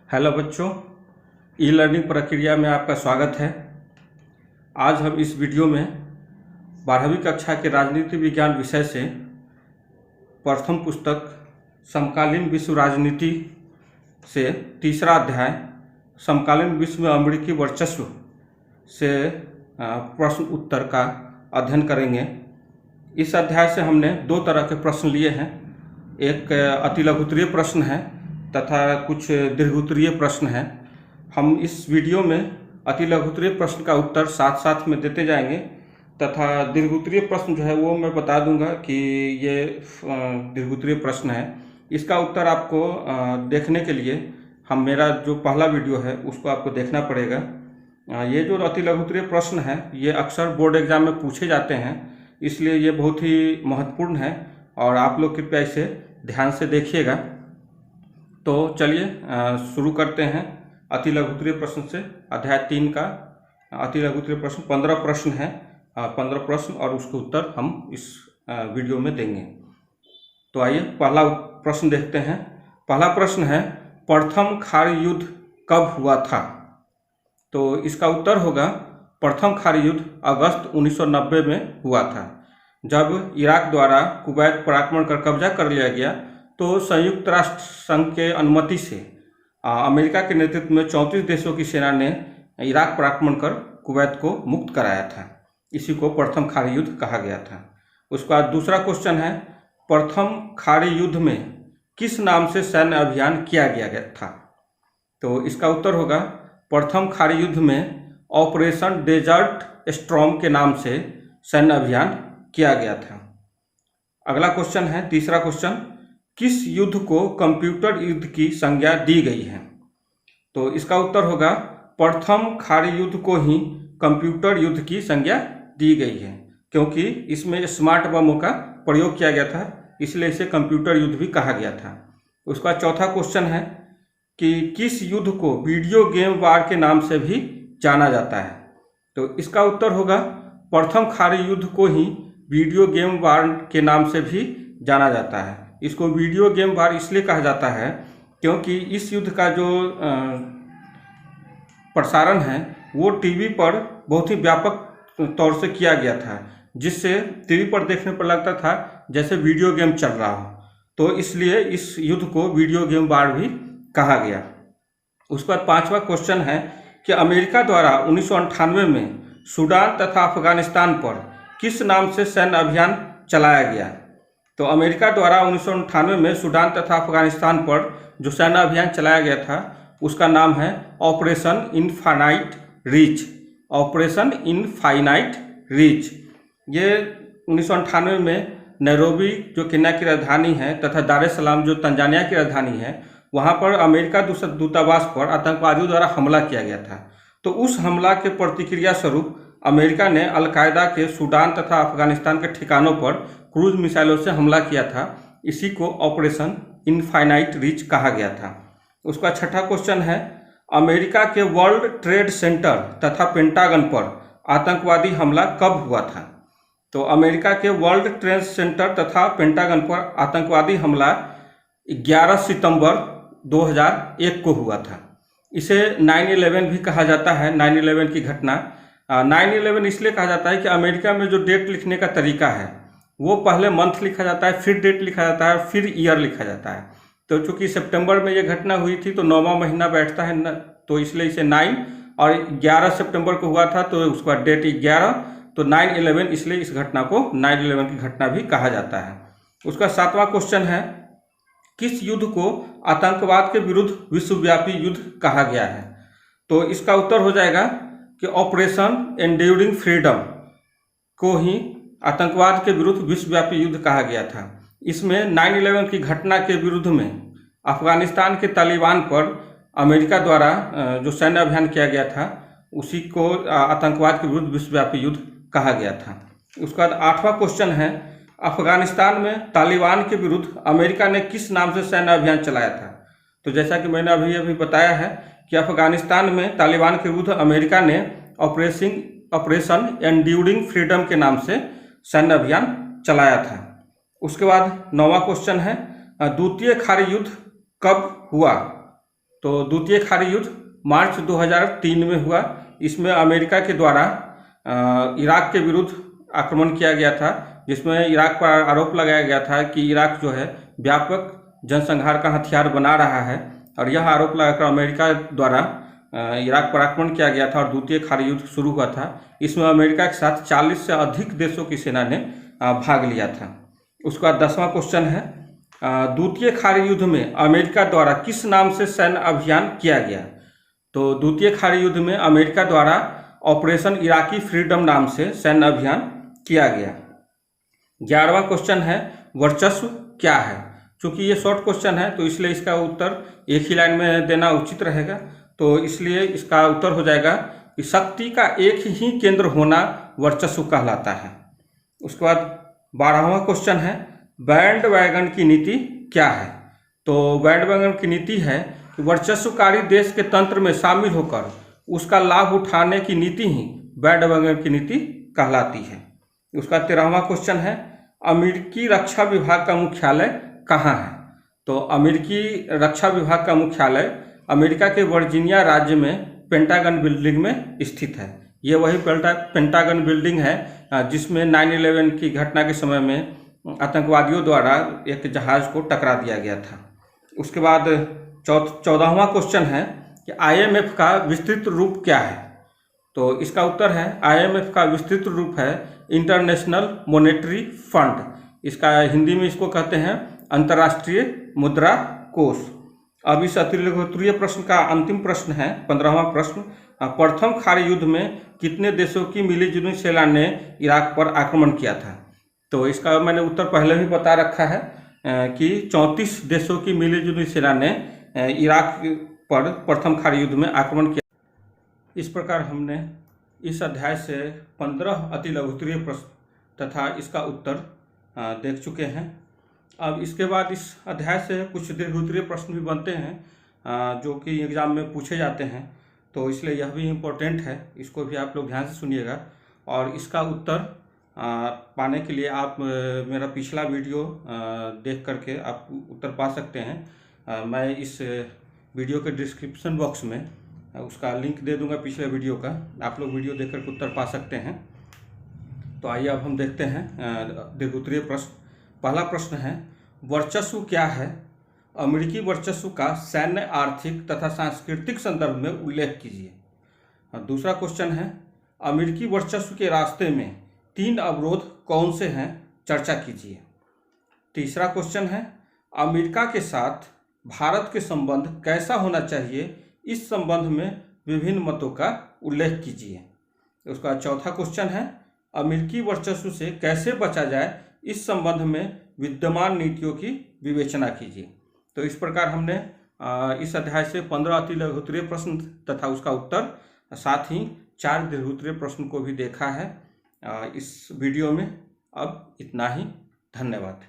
Hello बच्चों, e learning प्रक्रिया में आपका स्वागत है। आज हम इस वीडियो में 12वीं कक्षा के राजनीति विज्ञान विषय से प्रथम पुस्तक समकालीन विश्व राजनीति से तीसरा अध्याय समकालीन विश्व में अमेरिकी वर्चस्व से प्रश्न उत्तर का अध्ययन करेंगे। इस अध्याय से हमने दो तरह के प्रश्न लिए हैं। एक अतिलघुत्तरीय प्रश्न है तथा कुछ दीर्घोत्तरीय प्रश्न हैं। हम इस वीडियो में अतिलघुत्तरीय प्रश्न का उत्तर साथ साथ में देते जाएंगे तथा दीर्घोत्तरीय प्रश्न जो है वो मैं बता दूंगा कि ये दीर्घोत्तरीय प्रश्न है। इसका उत्तर आपको देखने के लिए मेरा जो पहला वीडियो है उसको आपको देखना पड़ेगा। ये जो अतिलघुत्तरीय प्रश्न है ये अक्सर बोर्ड एग्जाम में पूछे जाते हैं, इसलिए ये बहुत ही महत्वपूर्ण है और आप लोग कृपया इसे ध्यान से देखिएगा। तो चलिए शुरू करते हैं अतिलघुत्तरीय प्रश्न से। अध्याय 3 का अतिलघुत्तरीय प्रश्न 15 प्रश्न है, 15 प्रश्न और उसके उत्तर हम इस वीडियो में देंगे। तो आइए पहला प्रश्न देखते हैं। पहला प्रश्न है, प्रथम खाड़ी युद्ध कब हुआ था? तो इसका उत्तर होगा प्रथम खाड़ी युद्ध अगस्त 1990 में हुआ था। जब इराक द्वारा कुवैत पर आक्रमण कर कब्जा कर लिया गया तो संयुक्त राष्ट्र संघ के अनुमति से अमेरिका के नेतृत्व में 34 देशों की सेना ने इराक पर आक्रमण कर कुवैत को मुक्त कराया था। इसी को प्रथम खाड़ी युद्ध कहा गया था। उसके बाद दूसरा क्वेश्चन है, प्रथम खाड़ी युद्ध में किस नाम से सैन्य अभियान किया गया था? तो इसका उत्तर होगा प्रथम खाड़ी युद्ध में ऑपरेशन डेजर्ट स्टॉर्म के नाम से सैन्य अभियान किया गया था। अगला क्वेश्चन है, तीसरा क्वेश्चन, किस युद्ध को कंप्यूटर युद्ध की संज्ञा दी गई है? तो इसका उत्तर होगा प्रथम खाड़ी युद्ध को ही कंप्यूटर युद्ध की संज्ञा दी गई है, क्योंकि इसमें स्मार्ट बमों का प्रयोग किया गया था, इसलिए इसे कंप्यूटर युद्ध भी कहा गया था। उसका चौथा क्वेश्चन है कि किस युद्ध को वीडियो गेम वार के नाम से भी जाना जाता है? तो इसका उत्तर होगा प्रथम खाड़ी युद्ध को ही वीडियो गेम वार के नाम से भी जाना जाता है। इसको वीडियो गेम वार इसलिए कहा जाता है क्योंकि इस युद्ध का जो प्रसारण है वो टीवी पर बहुत ही व्यापक तौर से किया गया था, जिससे टीवी पर देखने पर लगता था जैसे वीडियो गेम चल रहा हो। तो इसलिए इस युद्ध को वीडियो गेम वार भी कहा गया। उसके बाद पांचवा क्वेश्चन है कि अमेरिका द्वारा 1998 में सूडान तथा अफगानिस्तान पर किस नाम से सैन्य अभियान चलाया गया? तो अमेरिका द्वारा 1998 में सूडान तथा अफगानिस्तान पर जो सैन्य अभियान चलाया गया था उसका नाम है operation infinite reach. Operation infinite reach ये 1998 में नैरोबी जो केन्या की राजधानी है तथा दार एस सलाम जो तंजानिया की राजधानी है वहाँ पर अमेरिका दूतावास पर आतंकवादियों द्वारा हमला किया गया था। तो उस हमला के प्रतिक्रिया स्वरूप अमेरिका ने अलकायदा के सूडान तथा अफगानिस्तान के ठिकानों पर क्रूज मिसाइलों से हमला किया था। इसी को ऑपरेशन इनफाइनाइट रीच कहा गया था। उसका छठा क्वेश्चन है, अमेरिका के वर्ल्ड ट्रेड सेंटर तथा पेंटागन पर आतंकवादी हमला कब हुआ था? तो अमेरिका के वर्ल्ड ट्रेड सेंटर तथा पेंटागन पर आतंकवादी हमला 11 सितंबर 2001 को हुआ था। इसे 9/11 भी कहा जाता है। 9/11 की घटना 9/11 इसलिए कहा जाता है कि अमेरिका में जो डेट लिखने का तरीका है वो पहले मंथ लिखा जाता है, फिर डेट लिखा जाता है, फिर ईयर लिखा जाता है। तो चूंकि सितंबर में ये घटना हुई थी तो 9वां महीना बैठता है न, तो इसलिए इसे 9 और 11 सितंबर को हुआ था तो उसका डेट 11, तो 9/11 इसलिए इस घटना को 9/11 की घटना भी कहा जाता है। उसका 7वां क्वेश्चन है, किस युद्ध को आतंकवाद के विरुद्ध विश्वव्यापी युद्ध कहा गया है? तो इसका उत्तर हो जाएगा कि ऑपरेशन एंड्यूरिंग फ्रीडम को ही आतंकवाद के विरुद्ध विश्वव्यापी युद्ध कहा गया था। इसमें 9/11 की घटना के विरुद्ध में अफगानिस्तान के तालिबान पर अमेरिका द्वारा जो सैन्य अभियान किया गया था उसी को आतंकवाद के विरुद्ध विश्वव्यापी युद्ध कहा गया था। उसके बाद 8वां क्वेश्चन है, अफगानिस्तान में तालिबान के विरुद्ध अमेरिका ने किस नाम से सैन्य अभियान चलाया था? तो जैसा कि मैंने अभी बताया है कि अफगानिस्तान में तालिबान के विरुद्ध अमेरिका ने ऑपरेशन एंड्यूरिंग फ्रीडम के नाम से सैन्य अभियान चलाया था। उसके बाद 9वां क्वेश्चन है, द्वितीय खाड़ी युद्ध कब हुआ? तो द्वितीय खाड़ी युद्ध मार्च 2003 में हुआ। इसमें अमेरिका के द्वारा इराक के विरुद्ध आक्रमण किया गया था, जिसमें इराक पर आरोप लगाया गया था कि इराक जो है व्यापक जनसंहार का हथियार बना रहा है, और यह आरोप लगाकर अमेरिका द्वारा इराक पर आक्रमण किया गया था और द्वितीय खाड़ी युद्ध शुरू हुआ था। इसमें अमेरिका के साथ 40 से अधिक देशों की सेना ने भाग लिया था। उसके बाद 10वां क्वेश्चन है, द्वितीय खाड़ी युद्ध में अमेरिका द्वारा किस नाम से सैन्य अभियान किया गया? तो द्वितीय खाड़ी युद्ध में अमेरिका द्वारा ऑपरेशन इराकी फ्रीडम नाम से सैन्य अभियान किया गया। 11वां क्वेश्चन है, वर्चस्व क्या है? चूंकि ये शॉर्ट क्वेश्चन है तो इसलिए इसका उत्तर एक ही लाइन में देना उचित रहेगा, तो इसलिए इसका उत्तर हो जाएगा कि शक्ति का एक ही केंद्र होना वर्चस्व कहलाता है। उसके बाद 12वां क्वेश्चन है, बैंड वैगन की नीति क्या है? तो बैंड वैगन की नीति है कि वर्चस्वकारी देश के तंत्र में शामिल होकर उसका लाभ उठाने की नीति ही बैंड वैगन की नीति कहलाती है। उसका 13वां क्वेश्चन है, अमेरिकी रक्षा विभाग का मुख्यालय कहाँ है? तो अमेरिकी रक्षा विभाग का मुख्यालय अमेरिका के वर्जीनिया राज्य में पेंटागन बिल्डिंग में स्थित है। ये वही पेंटागन बिल्डिंग है जिसमें 9/11 की घटना के समय में आतंकवादियों द्वारा एक जहाज को टकरा दिया गया था। उसके बाद 14वां क्वेश्चन है कि IMF का विस्तृत रूप क्या है? तो इसका उत्तर है, IMF का विस्तृत रूप है इंटरनेशनल मॉनेटरी फंड। इसका हिंदी में इसको कहते हैं अंतर्राष्ट्रीय मुद्रा कोष। अब इस अतिलघुत्तरीय प्रश्न का अंतिम प्रश्न है 15वां प्रश्न, प्रथम खाड़ी युद्ध में कितने देशों की मिलीजुली सेना ने इराक पर आक्रमण किया था? तो इसका मैंने उत्तर पहले भी बता रखा है कि 34 देशों की मिलीजुली सेना ने इराक पर प्रथम खाड़ी युद्ध में आक्रमण किया। इस प्रकार हमने इस अध्याय से 15 अतिलघुत्तरीय प्रश्न तथा इसका उत्तर देख चुके हैं। अब इसके बाद इस अध्याय से कुछ दीर्घोत्तरीय प्रश्न भी बनते हैं जो कि एग्ज़ाम में पूछे जाते हैं, तो इसलिए यह भी इम्पोर्टेंट है, इसको भी आप लोग ध्यान से सुनिएगा। और इसका उत्तर पाने के लिए आप मेरा पिछला वीडियो देख करके आप उत्तर पा सकते हैं। मैं इस वीडियो के डिस्क्रिप्शन बॉक्स में उसका लिंक दे दूंगा पिछले वीडियो का, आप लोग वीडियो देख करके उत्तर पा सकते हैं। तो आइए अब हम देखते हैं दीर्घोत्तरीय प्रश्न। पहला प्रश्न है, वर्चस्व क्या है? अमेरिकी वर्चस्व का सैन्य, आर्थिक तथा सांस्कृतिक संदर्भ में उल्लेख कीजिए। दूसरा क्वेश्चन है, अमेरिकी वर्चस्व के रास्ते में 3 अवरोध कौन से हैं? चर्चा कीजिए। तीसरा क्वेश्चन है, अमेरिका के साथ भारत के संबंध कैसा होना चाहिए? इस संबंध में विभिन्न मतों का उल्लेख कीजिए। उसका चौथा क्वेश्चन है, अमेरिकी वर्चस्व से कैसे बचा जाए? इस संबंध में विद्यमान नीतियों की विवेचना कीजिए। तो इस प्रकार हमने इस अध्याय से 15 अतिलघुत्तरीय प्रश्न तथा उसका उत्तर, साथ ही 4 दीर्घोत्तरीय प्रश्न को भी देखा है इस वीडियो में। अब इतना ही, धन्यवाद।